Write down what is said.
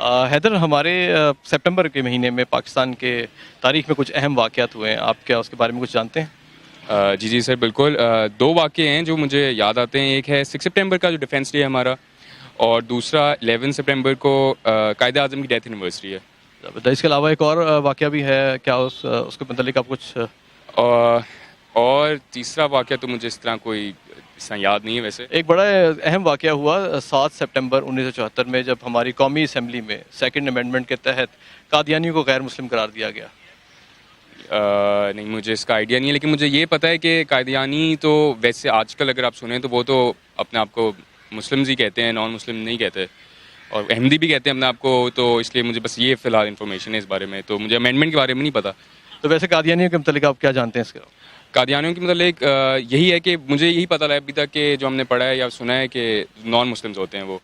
हैदर, हमारे सितंबर के महीने में पाकिस्तान के तारीख में कुछ अहम वाक़यात हुए हैं। आप क्या उसके बारे में कुछ जानते हैं? जी जी सर, बिल्कुल। दो वाक़ये हैं जो मुझे याद आते हैं। एक है 6 सितंबर का जो डिफेंस डे है हमारा, और दूसरा 11 सितंबर को कायद आज़म की डेथ एनिवर्सरी है। तो इसके अलावा एक और वाक़या भी है क्या? उसके मतलब आप कुछ और तीसरा वाक़या तो मुझे इस तरह कोई याद नहीं है वैसे। एक बड़ा अहम वाक़या हुआ 7 सितंबर 1974 में, जब हमारी कौमी असम्बली में सेकंड अमेंडमेंट के तहत कादियानियों को गैर मुस्लिम करार दिया गया। नहीं, मुझे इसका आइडिया नहीं है, लेकिन मुझे ये पता है कि कादियानी तो वैसे आजकल अगर आप सुने तो वो तो अपने आप को मुस्लिम्स ही कहते हैं, नॉन मुस्लिम नहीं कहते, और अहमदी भी कहते हैं अपने आप को। तो इसलिए मुझे बस ये फ़िलहाल इन्फॉर्मेशन है इस बारे में, तो मुझे अमेंडमेंट के बारे में नहीं पता। तो वैसे कादियानियों के मतलब आप क्या जानते हैं इसके? कादियानियों की मतलब यही है कि मुझे यही पता है अभी तक कि जो हमने पढ़ा है या सुना है कि नॉन मुस्लिम्स होते हैं वो।